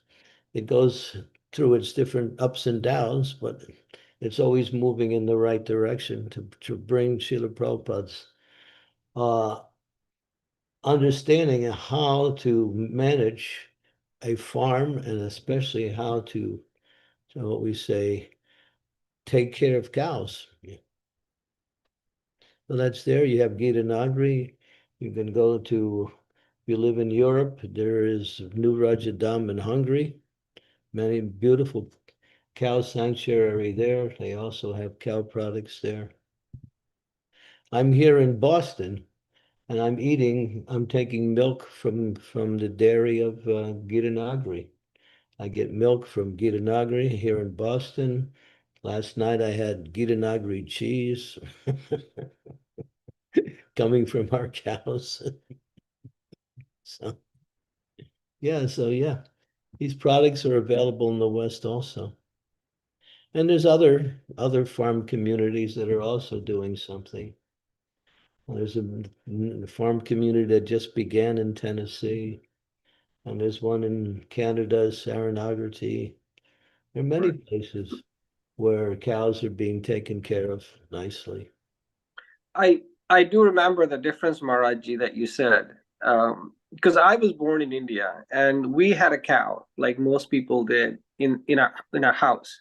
it goes through its different ups and downs, but it's always moving in the right direction to bring Srila Prabhupada's understanding of how to manage a farm, and especially how to what we say, take care of cows. So that's there. You have Gita Nagari. You can go to, if you live in Europe, there is New Rajadam in Hungary. Many beautiful cow sanctuary there. They also have cow products there. I'm here in Boston, and I'm taking milk from the dairy of Gita Nagari. I get milk from Gita Nagari here in Boston. Last night I had Gita Nagari cheese coming from our cows. So yeah, these products are available in the West also. And there's other farm communities that are also doing something. There's a farm community that just began in Tennessee, and there's one in Canada, Saranagati. There are many places where cows are being taken care of nicely. I do remember the difference, Maharaji, that you said. Because I was born in India and we had a cow, like most people did in our house.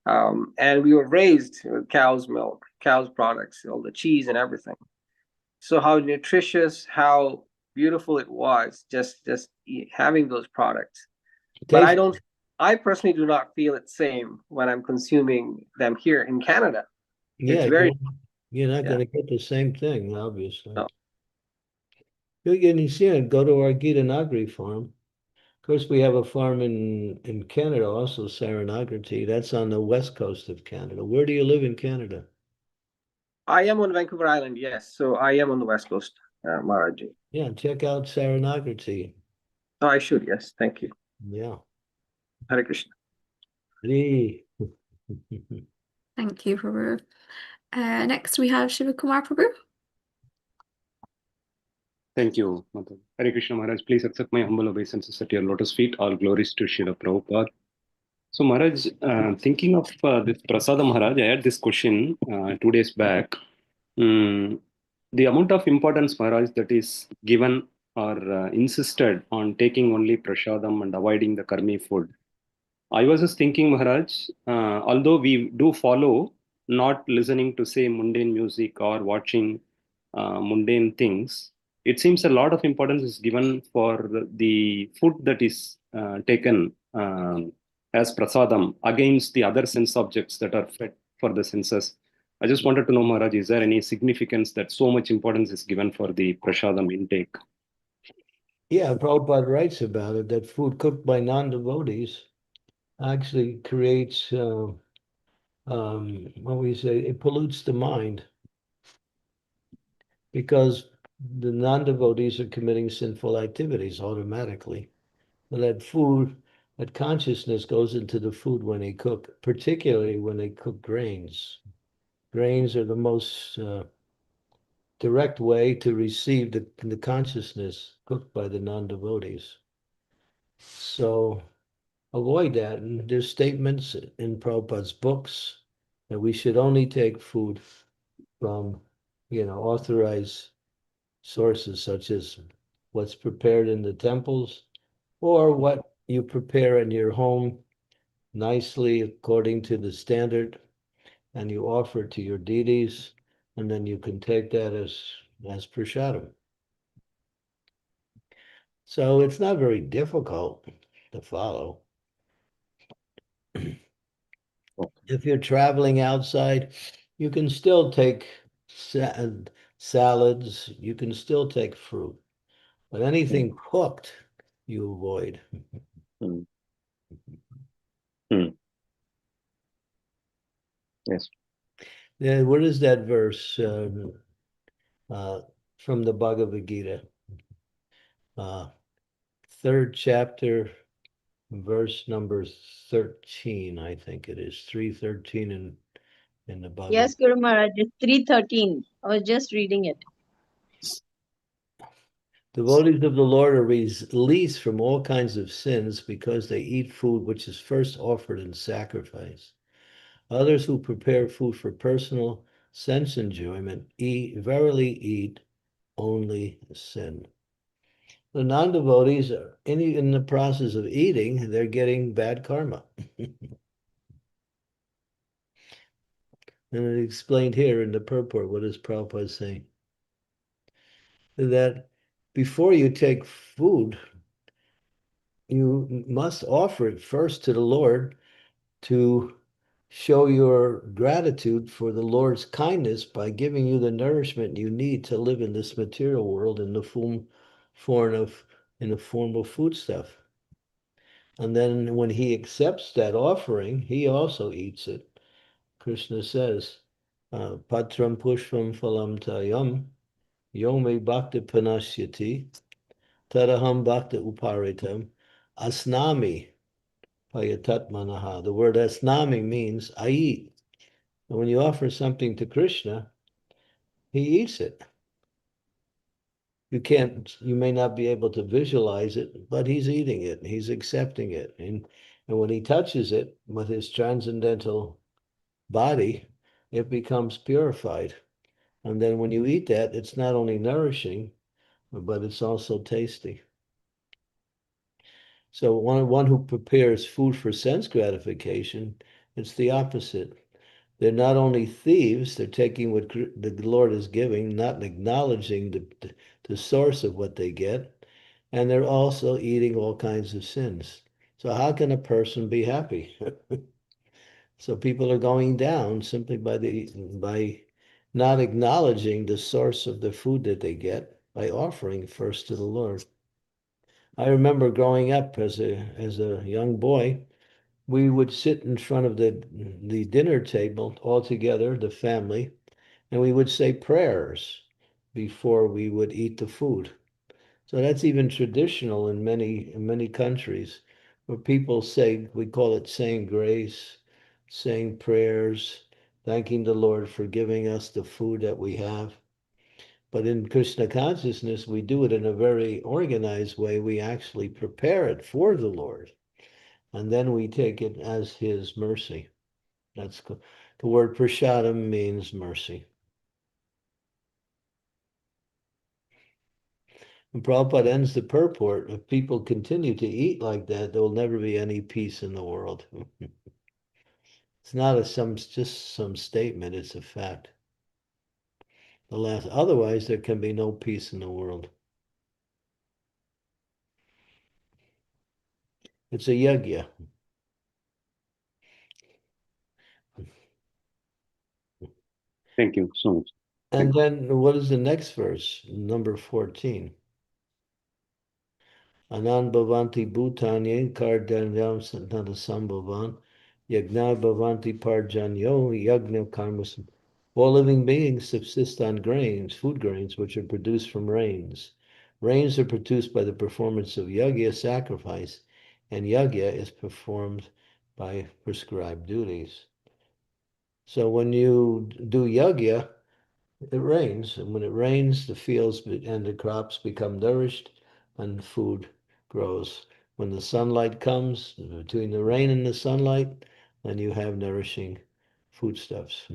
And we were raised with cow's milk, cow's products, all the cheese and everything. So how nutritious, how beautiful it was, just having those products. But I personally do not feel it same when I'm consuming them here in Canada. It's Yeah, very, you're not yeah. going to get the same thing, obviously. No. You see it, go to our Gita Nagari farm. Of course, we have a farm in Canada, also Saranagati. That's on the west coast of Canada. Where do you live in Canada? I am on Vancouver Island, yes. So I am on the West Coast, Maharaji. Yeah, check out Saranagati. Oh, I should, yes. Thank you. Yeah. Hare Krishna. Hey. Thank you, Prabhu. Next we have Shiva Kumar Prabhu. Thank you, Mother. Hare Krishna Maharaj, please accept my humble obeisances at your lotus feet. All glories to Srila Prabhupada. So Maharaj, thinking of this Prasada Maharaj, I had this question 2 days back. The amount of importance, Maharaj, that is given or insisted on taking only prasadam and avoiding the karmi food. I was just thinking, Maharaj, although we do follow not listening to, say, mundane music or watching mundane things, it seems a lot of importance is given for the food that is taken as prasadam against the other sense objects that are fed for the senses. I just wanted to know, Maharaj, is there any significance that so much importance is given for the prasadam intake? Yeah, Prabhupada writes about it, that food cooked by non-devotees actually creates, what we say, it pollutes the mind because the non-devotees are committing sinful activities automatically. And that consciousness goes into the food when they cook, particularly when they cook grains. Grains are the most direct way to receive the consciousness cooked by the non-devotees. So avoid that. And there's statements in Prabhupada's books that we should only take food from, authorized sources, such as what's prepared in the temples or what you prepare in your home nicely according to the standard, and you offer it to your deities, and then you can take that as prasadam. So it's not very difficult to follow. If you're traveling outside, you can still take salads, you can still take fruit, but anything cooked, you avoid. Hmm. Hmm. Yes. Yeah, what is that verse from the Bhagavad Gita? Third chapter, verse number 13, I think it is 313 in the Bhagavad. Yes, Guru Maharaj, it's 3:13. I was just reading it. Devotees of the Lord are released from all kinds of sins because they eat food which is first offered in sacrifice. Others who prepare food for personal sense enjoyment verily eat only sin. The non-devotees are in the process of eating, they're getting bad karma. And it explained here in the purport, what is Prabhupada saying? That before you take food, you must offer it first to the Lord to show your gratitude for the Lord's kindness by giving you the nourishment you need to live in this material world in the form of foodstuff. And then when he accepts that offering, he also eats it. Krishna says, Patram pushpam phalam tayam, yome bhakti panasyati, tadaham bhakti uparitam, asnami payatat manaha. The word asnami means I eat. And when you offer something to Krishna, he eats it. You may not be able to visualize it, but he's eating it, he's accepting it. And when he touches it with his transcendental body, it becomes purified. And then when you eat that, it's not only nourishing, but it's also tasty. So one who prepares food for sense gratification, it's the opposite. They're not only thieves, they're taking what the Lord is giving, not acknowledging the source of what they get, and they're also eating all kinds of sins. So how can a person be happy? So people are going down simply by not acknowledging the source of the food that they get by offering first to the Lord. I remember growing up as a young boy, we would sit in front of the dinner table all together, the family, and we would say prayers before we would eat the food. So that's even traditional in many countries, where people say, we call it saying grace, saying prayers, thanking the Lord for giving us the food that we have. But in Krishna consciousness, we do it in a very organized way. We actually prepare it for the Lord, and then we take it as his mercy. That's the word prasadam means mercy. And Prabhupada ends the purport: if people continue to eat like that, there will never be any peace in the world. It's not just some statement, it's a fact. Otherwise, there can be no peace in the world. It's a yajna. Thank you so much. And then what is the next verse? Number 14. Anan bhavanti bhutanye kardanyam santana sambhavan. Yagna bhavanti parjanyo yagna karmas. All living beings subsist on grains, food grains, which are produced from rains. Rains are produced by the performance of yagya, sacrifice, and yagya is performed by prescribed duties. So when you do yagya, it rains, and when it rains, the fields and the crops become nourished, and food grows. When the sunlight comes, between the rain and the sunlight, then you have nourishing foodstuffs.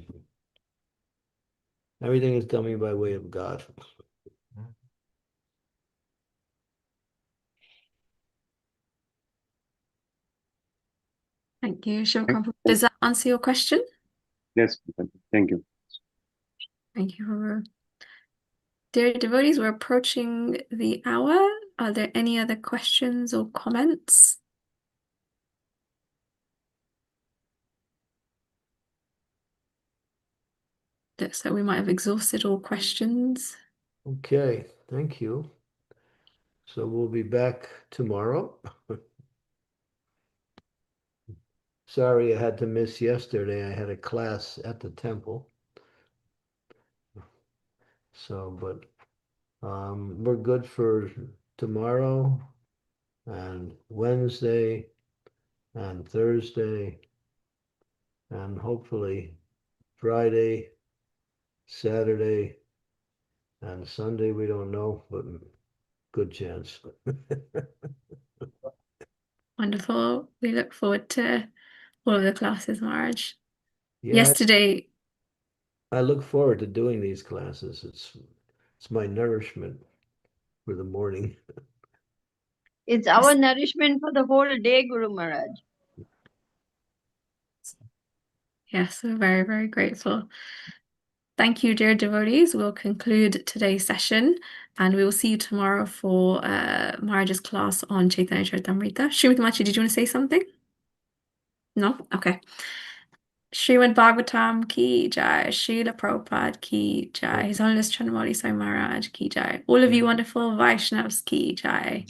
Everything is coming by way of God. Thank you, Shiva. Does that answer your question? Yes, thank you. Thank you, Haru. Dear devotees, we're approaching the hour. Are there any other questions or comments? Looks like we might have exhausted all questions. Okay, thank you. So we'll be back tomorrow. Sorry I had to miss yesterday. I had a class at the temple. So, but we're good for tomorrow and Wednesday and Thursday and hopefully Friday, Saturday, and Sunday. We don't know, but good chance. Wonderful. We look forward to all of the classes, Maharaj. Yeah, Yesterday, I look forward to doing these classes. It's my nourishment for the morning. It's our nourishment for the whole day, Guru Maharaj. yes, we're very, very grateful. Thank you, dear devotees. We'll conclude today's session and we will see you tomorrow for Maharaj's class on Chaitanya Charitamrita. Srimati Machi, did you want to say something? No? Okay. Srimad Bhagavatam ki jai, Srila Prabhupada ki jai, His Holiness Candramauli Swami Maharaj ki jai. All of you wonderful Vaishnavas ki jai.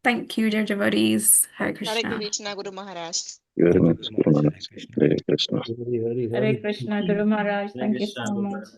Thank you, dear devotees. Hare Krishna. Hare Krishna, Guru Maharaj. Very much, Guru Maharaj. Hare Krishna. Hari, Hari, Hare Krishna, Guru Maharaj. Thank you so much.